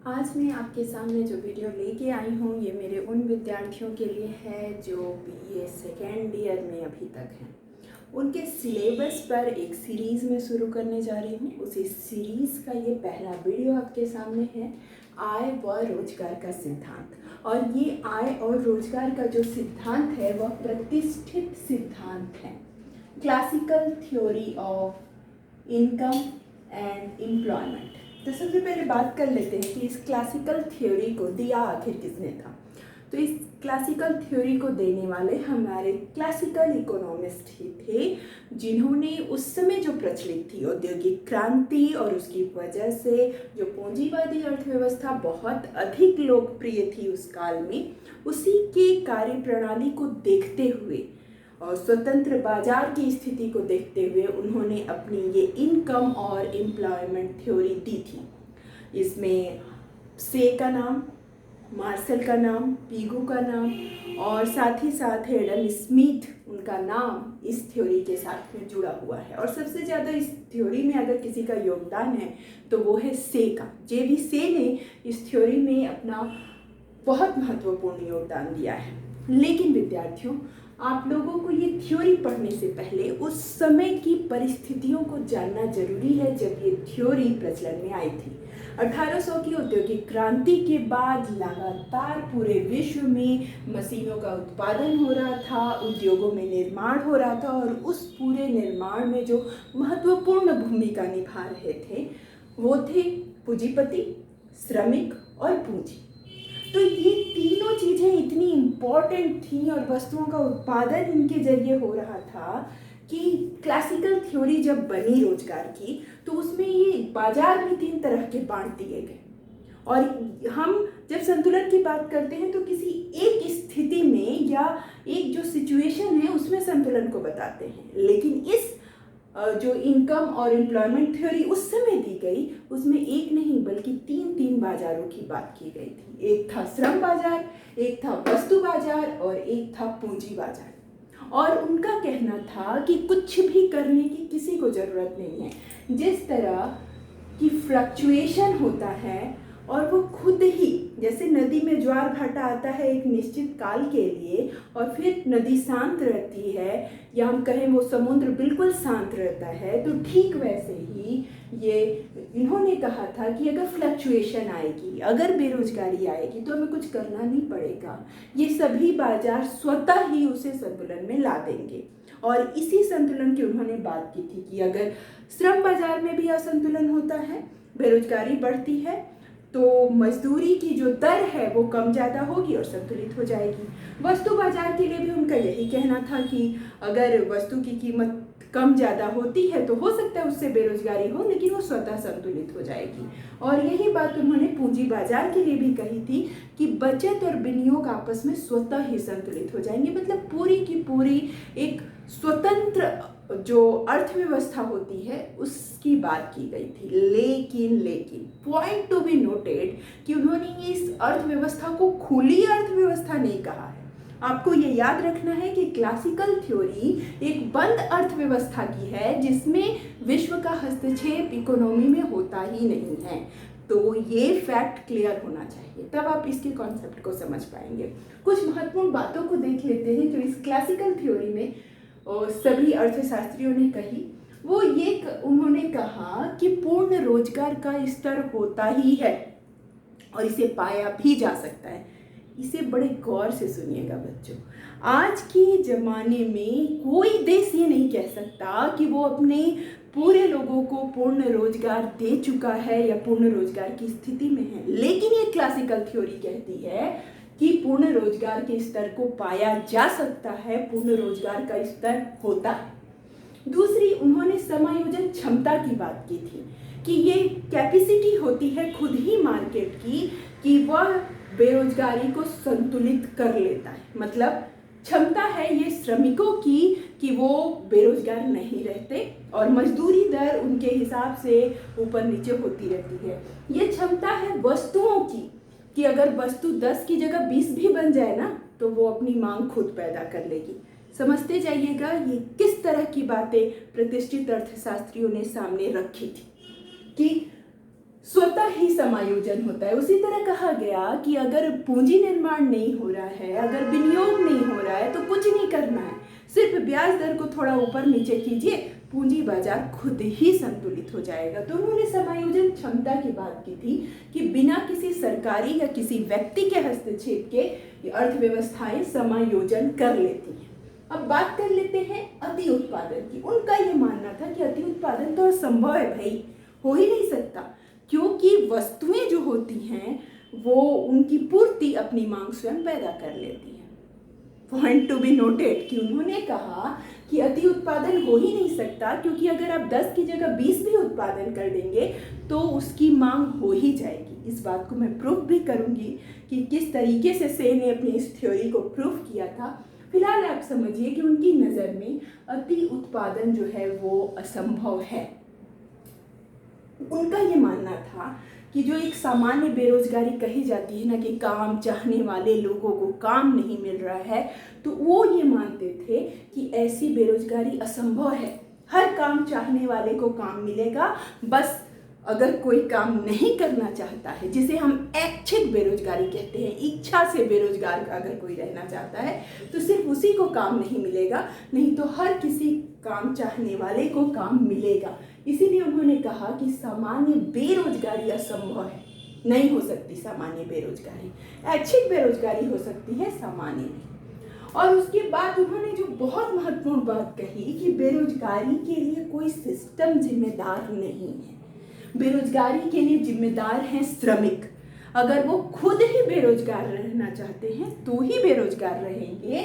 आज मैं आपके सामने जो वीडियो लेके आई हूँ ये मेरे उन विद्यार्थियों के लिए है जो बीए सेकेंड ईयर में अभी तक हैं। उनके सिलेबस पर एक सीरीज़ में शुरू करने जा रही हूँ। उसी सीरीज़ का ये पहला वीडियो आपके सामने है, आय व रोजगार का सिद्धांत। और ये आय और रोजगार का जो सिद्धांत है वह प्रतिष्ठित सिद्धांत है, classical theory of income and employment. तो सबसे पहले बात कर लेते हैं कि इस क्लासिकल थ्योरी को दिया आखिर किसने था। तो इस क्लासिकल थ्योरी को देने वाले हमारे क्लासिकल इकोनॉमिस्ट ही थे, जिन्होंने उस समय जो प्रचलित थी औद्योगिक क्रांति और उसकी वजह से जो पूंजीवादी अर्थव्यवस्था बहुत अधिक लोकप्रिय थी उस काल में, उसी के कार्य प्रणाली को देखते हुए और स्वतंत्र बाजार की स्थिति को देखते हुए उन्होंने अपनी ये इनकम और एम्प्लॉयमेंट थ्योरी दी थी। इसमें से का नाम, मार्शल का नाम, पीगू का नाम और साथ ही साथ एडम स्मिथ उनका नाम इस थ्योरी के साथ में जुड़ा हुआ है। और सबसे ज़्यादा इस थ्योरी में अगर किसी का योगदान है तो वो है से का। जे.बी. से ने इस थ्योरी में अपना बहुत महत्वपूर्ण योगदान दिया है। लेकिन विद्यार्थियों, आप लोगों को ये थ्योरी पढ़ने से पहले उस समय की परिस्थितियों को जानना जरूरी है जब ये थ्योरी प्रचलन में आई थी। 1800 की औद्योगिक क्रांति के बाद लगातार पूरे विश्व में मशीनों का उत्पादन हो रहा था, उद्योगों में निर्माण हो रहा था और उस पूरे निर्माण में जो महत्वपूर्ण भूमिका निभा रहे थे वो थे पूंजीपति, श्रमिक और पूंजी। तो ये तीनों चीज़ें इतनी इम्पॉर्टेंट थी और वस्तुओं का उत्पादन इनके जरिए हो रहा था कि क्लासिकल थ्योरी जब बनी रोजगार की तो उसमें ये बाजार भी 3 तरह के बांट दिए गए। और हम जब संतुलन की बात करते हैं तो किसी एक स्थिति में या एक जो सिचुएशन है उसमें संतुलन को बताते हैं, लेकिन इस जो इनकम और एम्प्लॉयमेंट थ्योरी उस समय दी गई उसमें एक नहीं बल्कि तीन बाजारों की बात की गई थी। एक था श्रम बाजार, एक था वस्तु बाजार और एक था पूंजी बाजार। और उनका कहना था कि कुछ भी करने की किसी को ज़रूरत नहीं है। जिस तरह की फ्लक्चुएशन होता है और वो खुद ही, जैसे नदी में ज्वार भाटा आता है एक निश्चित काल के लिए और फिर नदी शांत रहती है, या हम कहें वो समुद्र बिल्कुल शांत रहता है, तो ठीक वैसे ही ये इन्होंने कहा था कि अगर फ्लक्चुएशन आएगी, अगर बेरोजगारी आएगी तो हमें कुछ करना नहीं पड़ेगा, ये सभी बाजार स्वतः ही उसे संतुलन में ला देंगे। और इसी संतुलन की उन्होंने बात की थी कि अगर श्रम बाजार में भी असंतुलन होता है, बेरोजगारी बढ़ती है, तो मजदूरी की जो दर है वो कम ज़्यादा होगी और संतुलित हो जाएगी। वस्तु बाजार के लिए भी उनका यही कहना था कि अगर वस्तु की कीमत कम ज़्यादा होती है तो हो सकता है उससे बेरोजगारी हो, लेकिन वो स्वतः संतुलित हो जाएगी। और यही बात उन्होंने पूंजी बाजार के लिए भी कही थी कि बचत और विनियोग आपस में स्वतः ही संतुलित हो जाएंगे। मतलब पूरी की पूरी एक स्वतंत्र जो अर्थव्यवस्था होती है उसकी बात की गई थी। लेकिन पॉइंट टू बी नोटेड कि उन्होंने इस अर्थव्यवस्था को खुली अर्थव्यवस्था नहीं कहा है। आपको ये याद रखना है कि क्लासिकल थ्योरी एक बंद अर्थव्यवस्था की है जिसमें विश्व का हस्तक्षेप इकोनॉमी में होता ही नहीं है। तो ये फैक्ट क्लियर होना चाहिए, तब आप इसके कॉन्सेप्ट को समझ पाएंगे। कुछ महत्वपूर्ण बातों को देख लेते हैं जो इस क्लासिकल थ्योरी में सभी अर्थशास्त्रियों ने कही। वो ये उन्होंने कहा कि पूर्ण रोजगार का स्तर होता ही है और इसे पाया भी जा सकता है। इसे बड़े गौर से सुनिएगा बच्चों। आज के ज़माने में कोई देश ये नहीं कह सकता कि वो अपने पूरे लोगों को पूर्ण रोजगार दे चुका है या पूर्ण रोजगार की स्थिति में है, लेकिन ये क्लासिकल थ्योरी कहती है कि पूर्ण रोजगार के स्तर को पाया जा सकता है, पूर्ण रोजगार का स्तर होता है। दूसरी, उन्होंने समायोजन क्षमता की बात की थी कि ये कैपेसिटी होती है खुद ही मार्केट की कि वह बेरोजगारी को संतुलित कर लेता है। मतलब क्षमता है ये श्रमिकों की कि वो बेरोजगार नहीं रहते और मजदूरी दर उनके हिसाब से ऊपर नीचे होती रहती है। ये क्षमता है वस्तुओं की कि अगर वस्तु 10 की जगह 20 भी बन जाए ना तो वो अपनी मांग खुद पैदा कर लेगी। समझते जाइएगा ये किस तरह की बातें प्रतिष्ठित अर्थशास्त्रियों ने सामने रखी थी कि स्वतः ही समायोजन होता है। उसी तरह कहा गया कि अगर पूंजी निर्माण नहीं हो रहा है, अगर विनियोग नहीं हो रहा है तो कुछ नहीं करना है, सिर्फ ब्याज दर को थोड़ा ऊपर नीचे कीजिए, पूंजी बाजार खुद ही संतुलित हो जाएगा। तो उन्होंने समायोजन क्षमता की बात की थी कि बिना किसी सरकारी या किसी व्यक्ति के हस्तक्षेप के अर्थव्यवस्थाएं समायोजन कर लेती हैं। अब बात कर लेते हैं अति उत्पादन की। उनका ये मानना था कि अति उत्पादन तो असंभव है भाई, हो ही नहीं सकता, क्योंकि वस्तुएं जो होती हैं वो उनकी पूर्ति अपनी मांग स्वयं पैदा कर लेती है। पॉइंट टू बी नोटेड कि उन्होंने कहा कि अति उत्पादन हो ही नहीं सकता, क्योंकि अगर आप 10 की जगह 20 भी उत्पादन कर देंगे तो उसकी मांग हो ही जाएगी। इस बात को मैं प्रूफ भी करूंगी कि किस तरीके से से ने अपनी इस थ्योरी को प्रूफ किया था। फिलहाल आप समझिए कि उनकी नज़र में अति उत्पादन जो है वो असंभव है। उनका ये मानना था कि जो एक सामान्य बेरोजगारी कही जाती है ना, कि काम चाहने वाले लोगों को काम नहीं मिल रहा है, तो वो ये मानते थे कि ऐसी बेरोजगारी असंभव है। हर काम चाहने वाले को काम मिलेगा, बस अगर कोई काम नहीं करना चाहता है, जिसे हम ऐच्छिक बेरोजगारी कहते हैं, इच्छा से बेरोजगार अगर कोई रहना चाहता है तो सिर्फ उसी को काम नहीं मिलेगा, नहीं तो हर किसी काम चाहने वाले को काम मिलेगा। इसीलिए उन्होंने कहा कि सामान्य बेरोजगारी असंभव है, नहीं हो सकती सामान्य बेरोजगारी, ऐच्छिक बेरोजगारी हो सकती है, सामान्य नहीं। और उसके बाद उन्होंने जो बहुत महत्वपूर्ण बात कही कि बेरोजगारी के लिए कोई सिस्टम जिम्मेदार नहीं है, बेरोजगारी के लिए जिम्मेदार हैं श्रमिक। अगर वो खुद ही बेरोजगार रहना चाहते हैं तो ही बेरोजगार रहेंगे,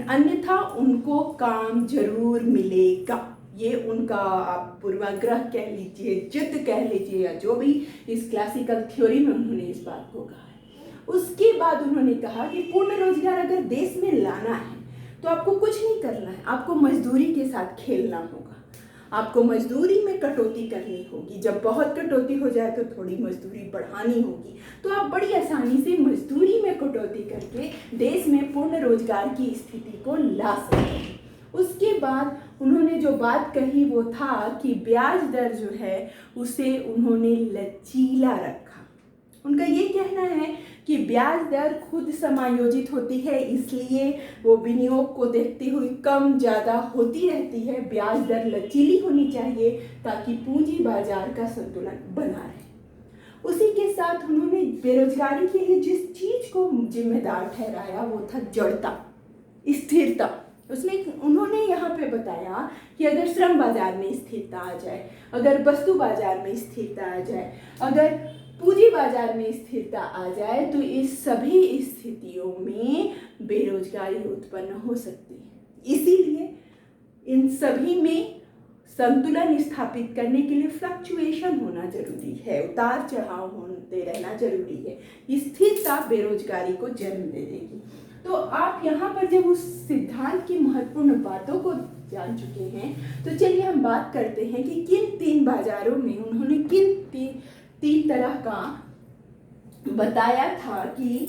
अन्यथा उनको काम जरूर मिलेगा। ये उनका आप पूर्वाग्रह कह लीजिए, जिद कह लीजिए, या जो भी इस क्लासिकल थ्योरी में उन्होंने इस बात को कहा है। उसके बाद उन्होंने कहा कि पूर्ण रोजगार अगर देश में लाना है तो आपको कुछ नहीं करना है, आपको मजदूरी के साथ खेलना होगा, आपको मजदूरी में कटौती करनी होगी। जब बहुत कटौती हो जाए तो थोड़ी मजदूरी बढ़ानी होगी, तो आप बड़ी आसानी से मजदूरी में कटौती करके देश में पूर्ण रोजगार की स्थिति को ला सकते हैं। उसके बाद उन्होंने जो बात कही वो था कि ब्याज दर जो है उसे उन्होंने लचीला रखा। उनका ये कहना है कि ब्याज दर खुद समायोजित होती है, इसलिए वो विनियोग को देखते हुए कम ज़्यादा होती रहती है। ब्याज दर लचीली होनी चाहिए ताकि पूंजी बाजार का संतुलन बना रहे। उसी के साथ उन्होंने बेरोजगारी के लिए जिस चीज़ को जिम्मेदार ठहराया वो था जड़ता, स्थिरता। उसमें उन्होंने यहाँ पे बताया कि अगर श्रम बाजार में स्थिरता आ जाए, अगर वस्तु बाजार में स्थिरता आ जाए, अगर पूंजी बाजार में स्थिरता आ जाए, तो इस सभी स्थितियों में बेरोजगारी उत्पन्न हो सकती है। इसीलिए इन सभी में संतुलन स्थापित करने के लिए फ्लक्चुएशन होना जरूरी है, उतार चढ़ाव होते रहना जरूरी है। स्थिरता बेरोजगारी को जन्म दे देगी। तो आप यहाँ पर जब उस सिद्धांत की महत्वपूर्ण बातों को जान चुके हैं, तो चलिए हम बात करते हैं कि किन 3 बाजारों में उन्होंने किन तीन तरह का बताया था कि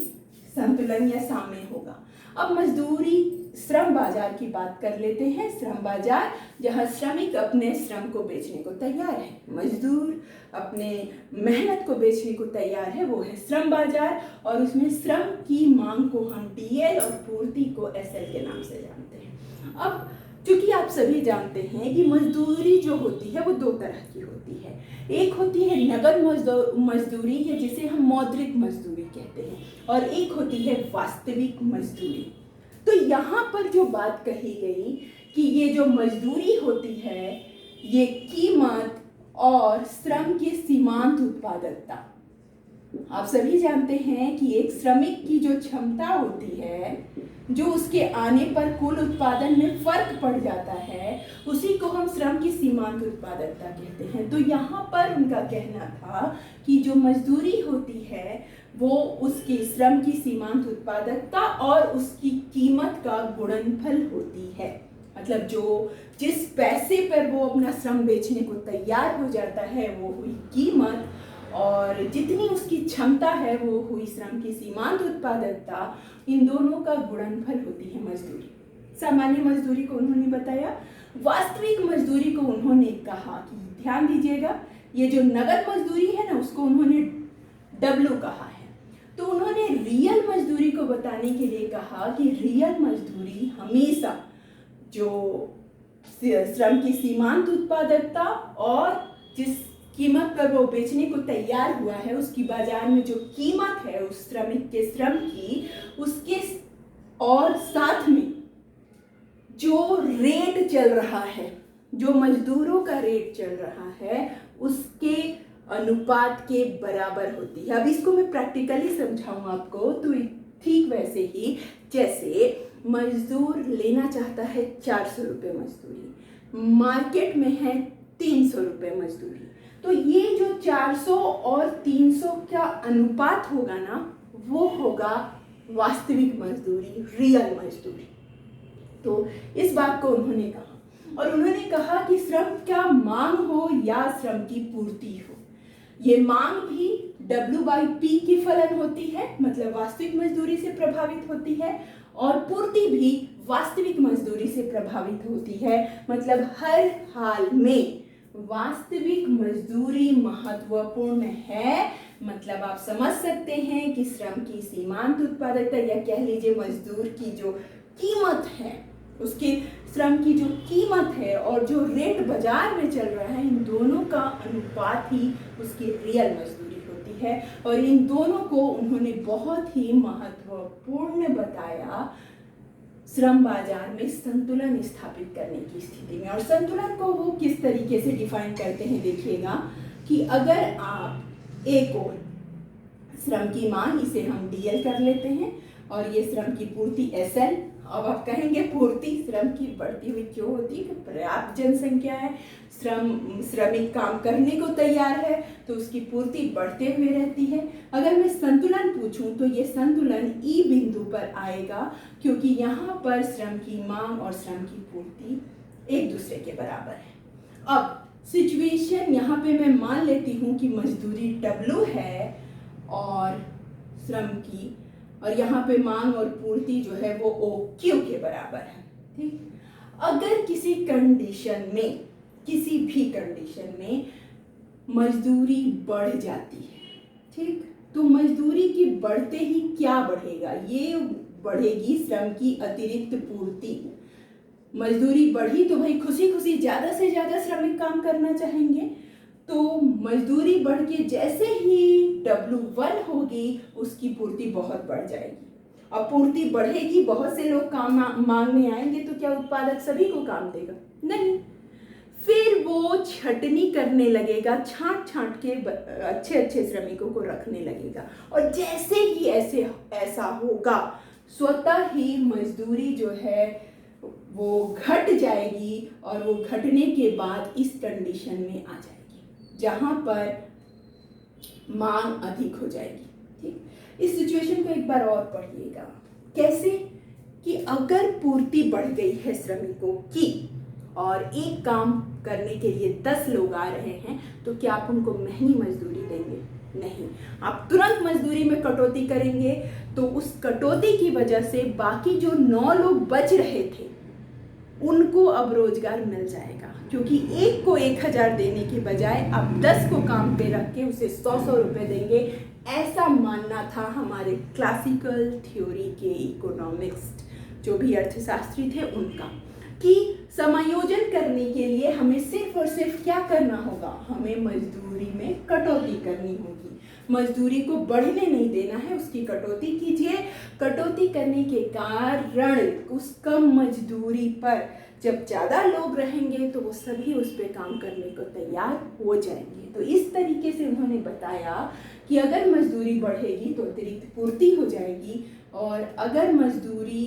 संतुलन या साम्य होगा। अब मजदूरी श्रम बाजार की बात कर लेते हैं। श्रम बाजार जहां श्रमिक अपने श्रम को बेचने को तैयार है, मजदूर अपने मेहनत को बेचने को तैयार है, वो है श्रम बाजार। और उसमें श्रम की मांग को हम डीएल और पूर्ति को एसएल के नाम से जानते हैं। अब चूंकि आप सभी जानते हैं कि मजदूरी जो होती है वो 2 तरह की होती है। एक होती है नगद मजदूरी, या जिसे हम मौद्रिक मजदूरी कहते हैं, और एक होती है वास्तविक मजदूरी। तो यहाँ पर जो बात कही गई कि ये जो मजदूरी होती है ये कीमत और श्रम की सीमांत उत्पादकता, आप सभी जानते हैं कि एक श्रमिक की जो क्षमता होती है, जो उसके आने पर कुल उत्पादन में फर्क पड़ जाता है, उसी को हम श्रम की सीमांत उत्पादकता कहते हैं। तो यहाँ पर उनका कहना था कि जो मजदूरी होती है वो उसके श्रम की सीमांत उत्पादकता और उसकी कीमत का गुणनफल होती है। मतलब जिस पैसे पर वो अपना श्रम बेचने को तैयार हो जाता है वो हुई कीमत, और जितनी उसकी क्षमता है वो हुई श्रम की सीमांत उत्पादकता। इन दोनों का गुणनफल होती है मजदूरी। सामान्य मजदूरी को उन्होंने बताया। वास्तविक मजदूरी को उन्होंने कहा कि ध्यान दीजिएगा ये जो नगद मजदूरी है ना, उसको उन्होंने डब्ल्यू कहा है। तो उन्होंने रियल मजदूरी को बताने के लिए कहा कि रियल मजदूरी हमेशा जो श्रम की सीमांत उत्पादकता और जिस कीमत पर वो बेचने को तैयार हुआ है, उसकी बाजार में जो कीमत है उस श्रमिक के श्रम की, उसके और साथ में जो रेट चल रहा है, जो मजदूरों का रेट चल रहा है, उसके अनुपात के बराबर होती है। अब इसको मैं प्रैक्टिकली समझाऊं आपको, तो ठीक वैसे ही जैसे मजदूर लेना चाहता है 400 रुपये मजदूरी, मार्केट में है 300 रुपये मजदूरी, तो ये जो 400 और 300 का अनुपात होगा ना, वो होगा वास्तविक मजदूरी, रियल मजदूरी। तो इस बात को उन्होंने कहा, और उन्होंने कहा कि श्रम का मांग हो या श्रम की पूर्ति हो, ये मांग भी W/P की फलन होती है, मतलब वास्तविक मजदूरी से प्रभावित होती है, और पूर्ति भी वास्तविक मजदूरी से प्रभावित होती है। मतलब हर हाल में वास्तविक मजदूरी महत्वपूर्ण है। मतलब आप समझ सकते हैं कि श्रम की सीमांत उत्पादकता, या कह लीजिए मजदूर की जो कीमत है, उसके श्रम की जो कीमत है और जो रेट बाजार में चल रहा है, इन दोनों का अनुपात ही उसकी रियल मजदूरी होती है। और इन दोनों को उन्होंने बहुत ही महत्वपूर्ण बताया श्रम बाजार में संतुलन स्थापित करने की स्थिति में। और संतुलन को वो किस तरीके से डिफाइन करते हैं, देखिएगा कि अगर आप एक और श्रम की मांग, इसे हम DL कर लेते हैं, और ये श्रम की पूर्ति SL। अब आप कहेंगे पूर्ति श्रम की बढ़ती हुई क्यों होती है? कि पर्याप्त जनसंख्या है, श्रमिक काम करने को तैयार है, तो उसकी पूर्ति बढ़ते हुए रहती है। अगर मैं संतुलन पूछूं तो ये संतुलन E बिंदु पर आएगा, क्योंकि यहाँ पर श्रम की मांग और श्रम की पूर्ति एक दूसरे के बराबर है। अब सिचुएशन यहाँ पे मैं मान लेती हूँ कि मजदूरी W है और श्रम की, और यहाँ पे मांग और पूर्ति जो है वो OQ के बराबर है। ठीक, अगर किसी कंडीशन में, किसी भी कंडीशन में मजदूरी बढ़ जाती है, ठीक, तो मजदूरी की बढ़ते ही क्या बढ़ेगा? ये बढ़ेगी श्रम की अतिरिक्त पूर्ति। मजदूरी बढ़ी तो भाई खुशी खुशी ज्यादा से ज्यादा श्रमिक काम करना चाहेंगे, तो मजदूरी बढ़ के जैसे ही W1 होगी, उसकी पूर्ति बहुत बढ़ जाएगी। अब पूर्ति बढ़ेगी, बहुत से लोग काम मांगने आएंगे, तो क्या उत्पादक सभी को काम देगा? नहीं। फिर वो छटनी करने लगेगा, छांट छांट के अच्छे अच्छे श्रमिकों को रखने लगेगा, और जैसे ही ऐसा होगा, स्वतः ही मजदूरी जो है वो घट जाएगी, और वो घटने के बाद इस कंडीशन में आ जाएगी जहां पर मांग अधिक हो जाएगी। ठीक, इस सिचुएशन को एक बार और पढ़िएगा। कैसे? कि अगर पूर्ति बढ़ गई है श्रमिकों की और एक काम करने के लिए 10 लोग आ रहे हैं, तो क्या आप उनको महंगी मजदूरी देंगे? नहीं, आप तुरंत मजदूरी में कटौती करेंगे। तो उस कटौती की वजह से बाकी जो 9 लोग बच रहे थे, उनको अब रोजगार मिल जाएगा, क्योंकि एक को 1000 देने के बजाय अब 10 को काम पे रख के उसे 100 रुपए देंगे। ऐसा मानना था हमारे क्लासिकल थ्योरी के इकोनॉमिस्ट, जो भी अर्थशास्त्री थे, उनका, कि समायोजन करने के लिए हमें सिर्फ और सिर्फ क्या करना होगा? हमें मजदूरी में कटौती करनी होगी। मजदूरी को बढ़ने नहीं देना है, उसकी कटौती कीजिए। कटौती करने के कारण उस कम मजदूरी पर जब ज़्यादा लोग रहेंगे, तो वो सभी उस पर काम करने को तैयार हो जाएंगे। तो इस तरीके से उन्होंने बताया कि अगर मजदूरी बढ़ेगी तो अतिरिक्त पूर्ति हो जाएगी, और अगर मजदूरी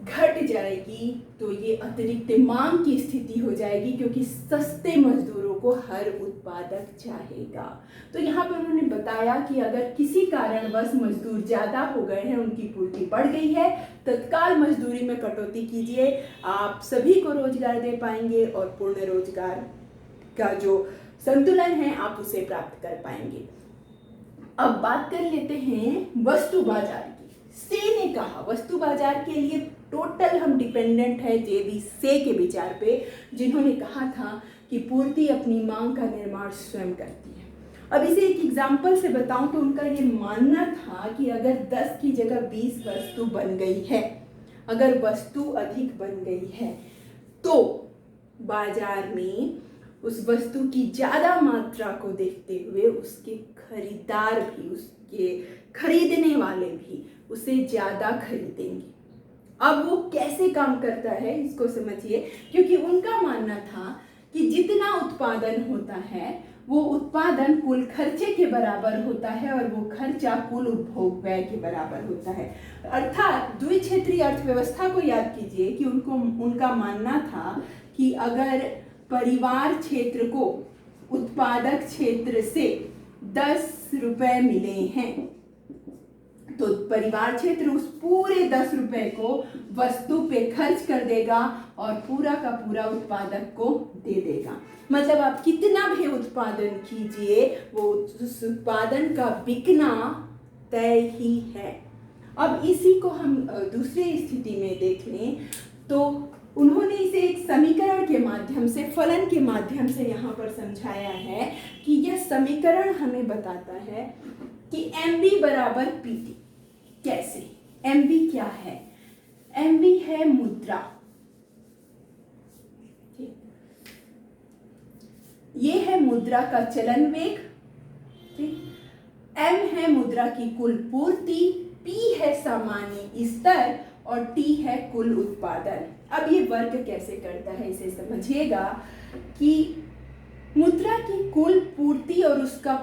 घट जाएगी तो ये अतिरिक्त मांग की स्थिति हो जाएगी, क्योंकि सस्ते मजदूरों को हर उत्पादक चाहेगा। तो यहाँ पर उन्होंने बताया कि अगर किसी कारणवश मजदूर ज़्यादा हो गए हैं, उनकी पूर्ति बढ़ गई है, तत्काल मजदूरी में कटौती कीजिए, आप सभी को रोजगार दे पाएंगे, और पूर्ण रोजगार का जो संतुलन है आप उसे प्राप्त कर पाएंगे। अब बात कर लेते हैं वस्तु बाजार की। से ने कहा वस्तु बाजार के लिए टोटल हम डिपेंडेंट है JB से के विचार पे, जिन्होंने कहा था कि पूर्ति अपनी मांग का निर्माण स्वयं करती है। अब इसे एक एग्जाम्पल से बताऊं तो उनका ये मानना था कि अगर 10 की जगह 20 वस्तु बन गई है, अगर वस्तु अधिक बन गई है तो बाजार में उस वस्तु की ज़्यादा मात्रा को देखते हुए उसके खरीदार भी, उसके खरीदने वाले भी उसे ज़्यादा खरीदेंगे। अब वो कैसे काम करता है इसको समझिए, क्योंकि उनका मानना था कि जितना उत्पादन होता है वो उत्पादन कुल खर्चे के बराबर होता है और वो खर्चा कुल उपभोग व्यय के बराबर होता है। अर्थात द्विक्षेत्रीय अर्थव्यवस्था को याद कीजिए कि उनका मानना था कि अगर परिवार क्षेत्र को उत्पादक क्षेत्र से 10 रुपए मिले हैं तो परिवार क्षेत्र उस पूरे 10 रुपए को वस्तु पे खर्च कर देगा और पूरा का पूरा उत्पादक को दे देगा। मतलब आप कितना भी उत्पादन कीजिए वो उस उत्पादन का बिकना तय ही है। अब इसी को हम दूसरी स्थिति में देख लें तो उन्होंने इसे एक समीकरण के माध्यम से, फलन के माध्यम से यहाँ पर समझाया है कि यह समीकरण हमें बताता है कि MV बराबर PT। कैसे? MV क्या है? MV है मुद्रा, ये है मुद्रा का चलन वेग, M है मुद्रा की कुल पूर्ति, P है सामान्य स्तर और T है कुल उत्पादन। अब ये वर्क कैसे करता है इसे समझिएगा कि मुद्रा की कुल पूर्ति और उसका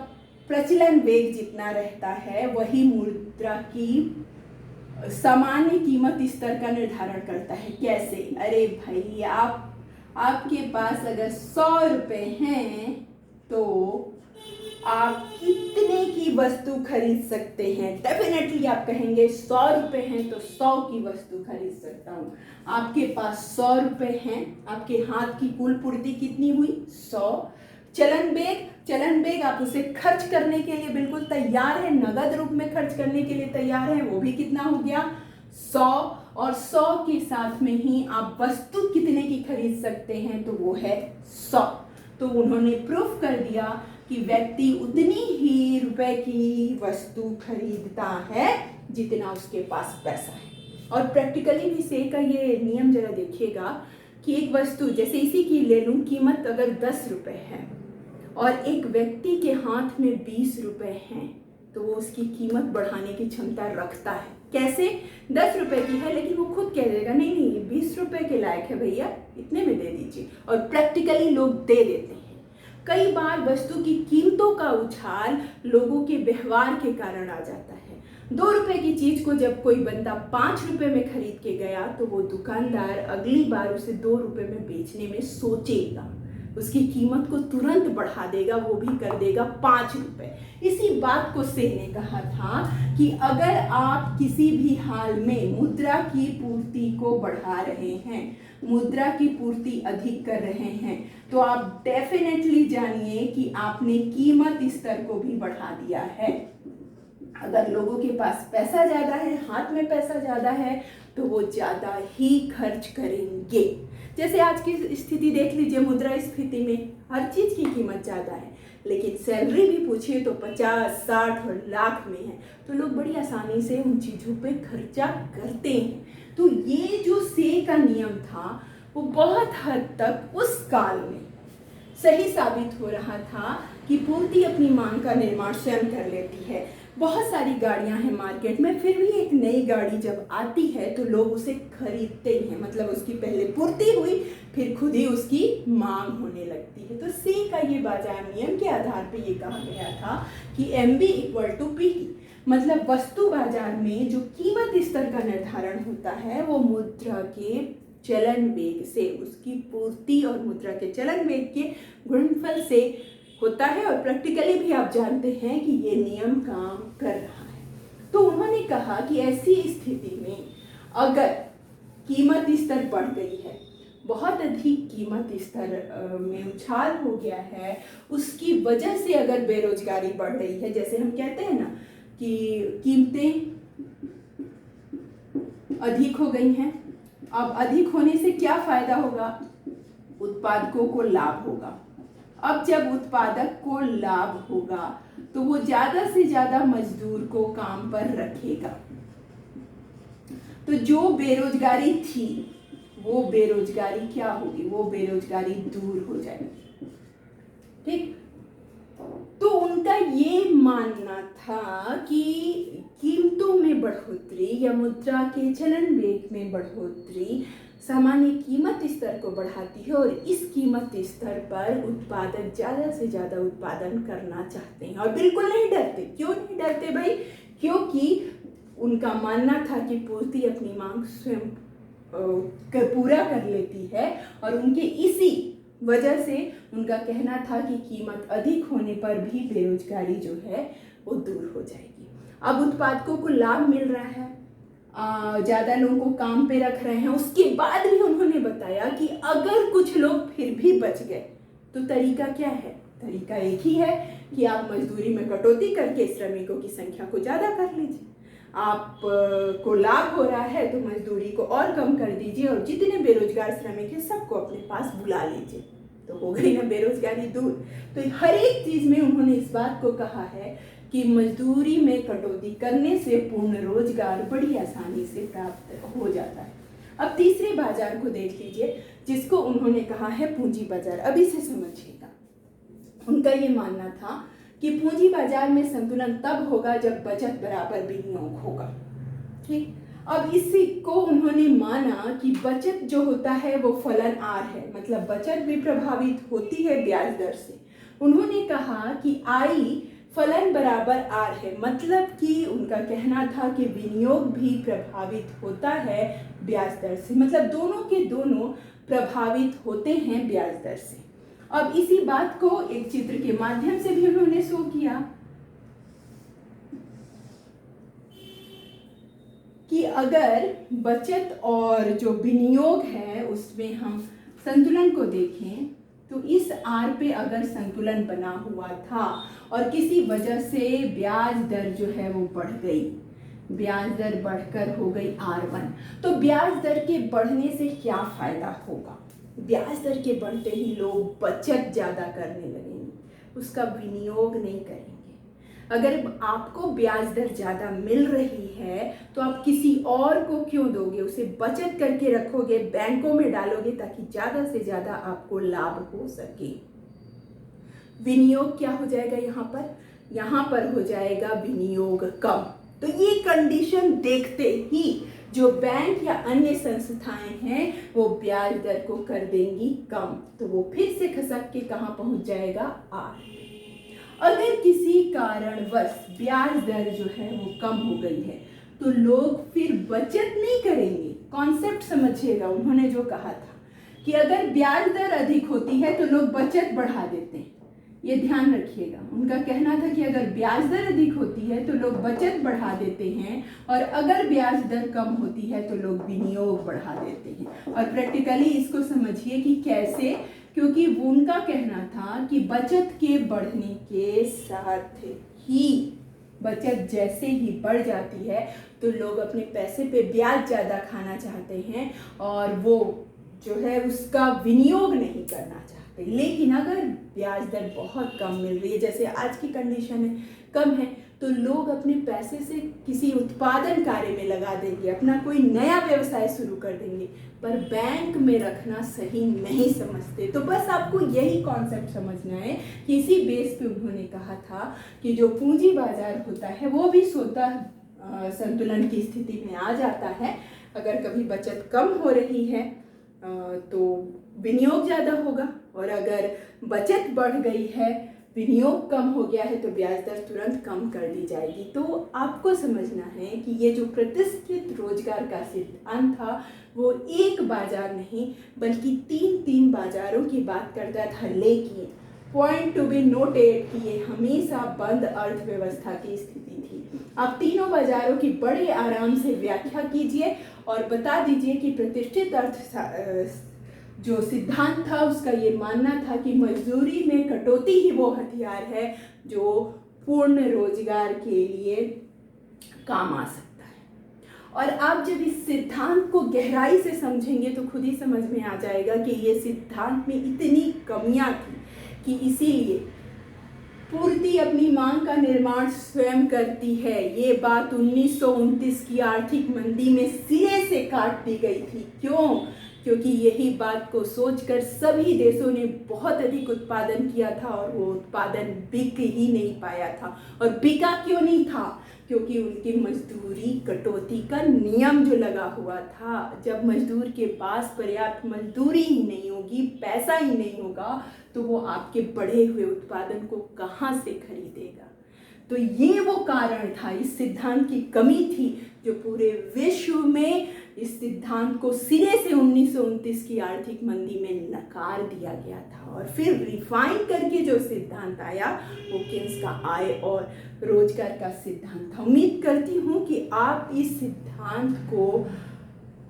प्रचलन वेग जितना रहता है वही मुद्रा की सामान्य कीमत स्तर का निर्धारण करता है। कैसे? अरे भाई आपके पास अगर 100 रुपए हैं तो आप कितने की वस्तु खरीद सकते हैं? डेफिनेटली आप कहेंगे 100 रुपए हैं तो 100 की वस्तु खरीद सकता हूँ। आपके पास 100 रुपए हैं, आपके हाथ की कुल पूर्ति कितनी हुई? 100। चलन बेग आप उसे खर्च करने के लिए बिल्कुल तैयार है, नगद रूप में खर्च करने के लिए तैयार है, वो भी कितना हो गया? 100। और 100 के साथ में ही आप वस्तु कितने की खरीद सकते हैं तो वो है 100। तो उन्होंने प्रूफ कर दिया कि व्यक्ति उतनी ही रुपए की वस्तु खरीदता है जितना उसके पास पैसा है। और प्रैक्टिकली भी से का ये नियम जरा देखिएगा कि एक वस्तु, जैसे इसी की ले लूं, कीमत अगर 10 रुपए है और एक व्यक्ति के हाथ में 20 रुपए हैं तो वो उसकी कीमत बढ़ाने की क्षमता रखता है। कैसे? 10 रुपए की है लेकिन वो खुद कह देगा नहीं नहीं 20 रुपए के लायक है भैया, इतने में दे दीजिए, और प्रैक्टिकली लोग दे देते हैं। कई बार वस्तु की कीमतों का उछाल लोगों के व्यवहार के कारण आ जाता है। 2 रुपए की चीज को जब कोई बंदा 5 रुपए में खरीद के गया तो वो दुकानदार अगली बार उसे 2 रुपए में बेचने में सोचेगा, उसकी कीमत को तुरंत बढ़ा देगा, वो भी कर देगा 5 रुपए। इसी बात को सेन ने कहा था कि अगर आप किसी भी हाल में मुद्रा की पूर्ति को बढ़ा रहे हैं, मुद्रा की पूर्ति अधिक कर रहे हैं, तो आप डेफिनेटली जानिए कि आपने कीमत स्तर को भी बढ़ा दिया है। अगर लोगों के पास पैसा ज़्यादा है, हाथ में पैसा ज़्यादा है, तो वो ज़्यादा ही खर्च करेंगे। जैसे आज की स्थिति देख लीजिए, मुद्रास्फीति में हर चीज़ की कीमत ज़्यादा है, लेकिन सैलरी भी पूछिए तो 50, 60 और लाख में है, तो लोग बड़ी आसानी से उन चीज़ों पे खर्चा करते हैं। तो ये जो से का नियम था वो बहुत हद तक उस काल में सही साबित हो रहा था कि पूर्ति अपनी मांग का निर्माण स्वयं कर लेती है। बहुत सारी गाड़ियां हैं मार्केट में, फिर भी एक नई गाड़ी जब आती है तो लोग उसे खरीदते ही हैं, मतलब उसकी पहले पूर्ति हुई फिर खुद ही उसकी मांग होने लगती है। तो सी का ये बाजार नियम के आधार पे ये कहा गया था कि MB = PT, मतलब वस्तु बाजार में जो कीमत स्तर का निर्धारण होता है वो मुद्रा के चलन वेग से, उसकी पूर्ति और मुद्रा के चलन वेग के गुणनफल से होता है। और प्रैक्टिकली भी आप जानते हैं कि ये नियम काम कर रहा है। तो उन्होंने कहा कि ऐसी स्थिति में अगर कीमत स्तर बढ़ गई है, बहुत अधिक कीमत स्तर में उछाल हो गया है, उसकी वजह से अगर बेरोजगारी बढ़ रही है, जैसे हम कहते हैं ना कि कीमतें अधिक हो गई हैं, अब अधिक होने से क्या फायदा होगा? उत्पादकों को लाभ होगा, अब जब उत्पादक को लाभ होगा तो वो ज्यादा से ज्यादा मजदूर को काम पर रखेगा, तो जो बेरोजगारी थी वो बेरोजगारी क्या होगी, वो बेरोजगारी दूर हो जाएगी। ठीक, तो उनका ये मानना था कि कीमतों में बढ़ोतरी या मुद्रा के चलन वेग में बढ़ोतरी सामान्य कीमत स्तर को बढ़ाती है और इस कीमत स्तर पर उत्पादक ज़्यादा से ज़्यादा उत्पादन करना चाहते हैं और बिल्कुल नहीं डरते। क्यों नहीं डरते भाई? क्योंकि उनका मानना था कि पूर्ति अपनी मांग स्वयं पूरा कर लेती है और उनके इसी वजह से उनका कहना था कि कीमत अधिक होने पर भी बेरोजगारी जो है वो दूर हो जाएगी। अब उत्पादकों को लाभ मिल रहा है, ज़्यादा लोगों को काम पे रख रहे हैं, उसके बाद भी उन्होंने बताया कि अगर कुछ लोग फिर भी बच गए तो तरीका क्या है? तरीका एक ही है कि आप मजदूरी में कटौती करके श्रमिकों की संख्या को ज़्यादा कर लीजिए। आप को लाभ हो रहा है तो मजदूरी को और कम कर दीजिए और जितने बेरोजगार श्रमिक हैं सबको अपने पास बुला लीजिए, तो हो गई ना बेरोजगारी दूर। तो हर एक चीज़ में उन्होंने इस बात को कहा है कि मजदूरी में कटौती करने से पूर्ण रोजगार बड़ी आसानी से प्राप्त हो जाता है। अब तीसरे बाजार को देख लीजिए जिसको उन्होंने कहा है पूंजी बाजार। अब इसे समझिएगा, उनका ये मानना था कि पूंजी बाजार में संतुलन तब होगा जब बचत बराबर विनियोग होगा। ठीक, अब इसी को उन्होंने माना कि बचत जो होता है वो फलन आर है, मतलब बचत भी प्रभावित होती है ब्याज दर से। उन्होंने कहा कि आई फलन बराबर आर है, मतलब कि उनका कहना था कि विनियोग भी प्रभावित होता है ब्याज दर से, मतलब दोनों के दोनों प्रभावित होते हैं ब्याज दर से। अब इसी बात को एक चित्र के माध्यम से भी उन्होंने शो किया कि अगर बचत और जो विनियोग है उसमें हम संतुलन को देखें तो इस आर पे अगर संतुलन बना हुआ था और किसी वजह से ब्याज दर जो है वो बढ़ गई, ब्याज दर बढ़कर हो गई R1, तो ब्याज दर के बढ़ने से क्या फायदा होगा? ब्याज दर के बढ़ते ही लोग बचत ज़्यादा करने लगेंगे, उसका विनियोग नहीं करेंगे। अगर आपको ब्याज दर ज़्यादा मिल रही है तो आप किसी और को क्यों दोगे? उसे बचत करके रखोगे, बैंकों में डालोगे ताकि ज़्यादा से ज़्यादा आपको लाभ हो सके। विनियोग क्या हो जाएगा यहाँ पर हो जाएगा विनियोग कम। तो ये कंडीशन देखते ही जो बैंक या अन्य संस्थाएं हैं वो ब्याज दर को कर देंगी कम, तो वो फिर से खसक के कहाँ पहुंच जाएगा? आर। अगर किसी कारणवश ब्याज दर जो है वो कम हो गई है तो लोग फिर बचत नहीं करेंगे। कॉन्सेप्ट समझिएगा, उन्होंने जो कहा था कि अगर ब्याज दर अधिक होती है तो लोग बचत बढ़ा देते हैं, ये ध्यान रखिएगा। उनका कहना था कि अगर ब्याज दर अधिक होती है तो लोग बचत बढ़ा देते हैं और अगर ब्याज दर कम होती है तो लोग विनियोग बढ़ा देते हैं। और प्रैक्टिकली इसको समझिए कि कैसे, क्योंकि उनका कहना था कि बचत के बढ़ने के साथ ही बचत जैसे ही बढ़ जाती है तो लोग अपने पैसे पे ब्याज ज़्यादा खाना चाहते हैं और वो जो है उसका विनियोग नहीं करना चाहते। लेकिन अगर ब्याज दर बहुत कम मिल रही है, जैसे आज की कंडीशन है, कम है, तो लोग अपने पैसे से किसी उत्पादन कार्य में लगा देंगे, अपना कोई नया व्यवसाय शुरू कर देंगे, पर बैंक में रखना सही नहीं समझते। तो बस आपको यही कॉन्सेप्ट समझना है कि इसी बेस पे उन्होंने कहा था कि जो पूंजी बाजार होता है वो भी स्वतः संतुलन की स्थिति में आ जाता है। अगर कभी बचत कम हो रही है तो विनियोग ज़्यादा होगा और अगर बचत बढ़ गई है, विनियोग कम हो गया है तो ब्याज दर तुरंत कम कर दी जाएगी। तो आपको समझना है कि ये जो प्रतिष्ठित रोजगार का सिद्धांत था वो एक बाजार नहीं बल्कि तीन बाजारों की बात करता था। लेकिन पॉइंट टू बी नोटेड कि ये हमेशा बंद अर्थव्यवस्था की स्थिति थी। आप तीनों बाजारों की बड़े आराम से व्याख्या कीजिए और बता दीजिए कि प्रतिष्ठित जो सिद्धांत था उसका ये मानना था कि मजदूरी में कटौती ही वो हथियार है जो पूर्ण रोजगार के लिए काम आ सकता है। और आप जब इस सिद्धांत को गहराई से समझेंगे तो खुद ही समझ में आ जाएगा कि ये सिद्धांत में इतनी कमियां थी कि इसीलिए पूर्ति अपनी मांग का निर्माण स्वयं करती है। ये बात 1929 की आर्थिक मंदी में सिरे से काट दी गई थी। क्यों? क्योंकि यही बात को सोचकर सभी देशों ने बहुत अधिक उत्पादन किया था और वो उत्पादन बिक ही नहीं पाया था। और बिका क्यों नहीं था? क्योंकि उनकी मजदूरी कटौती का नियम जो लगा हुआ था। जब मजदूर के पास पर्याप्त मजदूरी ही नहीं होगी, पैसा ही नहीं होगा, तो वो आपके बढ़े हुए उत्पादन को कहाँ से खरीदेगा? तो ये वो कारण था, इस सिद्धांत की कमी थी जो पूरे विश्व में इस सिद्धांत को सिरे से 1929 की आर्थिक मंदी में नकार दिया गया था। और फिर रिफाइन करके जो सिद्धांत आया वो केन्स का आय और रोजगार का सिद्धांत था। उम्मीद करती हूँ कि आप इस सिद्धांत को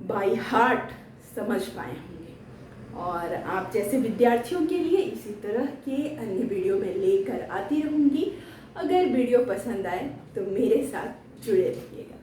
बाय हार्ट समझ पाए होंगे और आप जैसे विद्यार्थियों के लिए इसी तरह के अन्य वीडियो में लेकर आती रहूँगी। अगर वीडियो पसंद आए तो मेरे साथ जुड़े रहिएगा।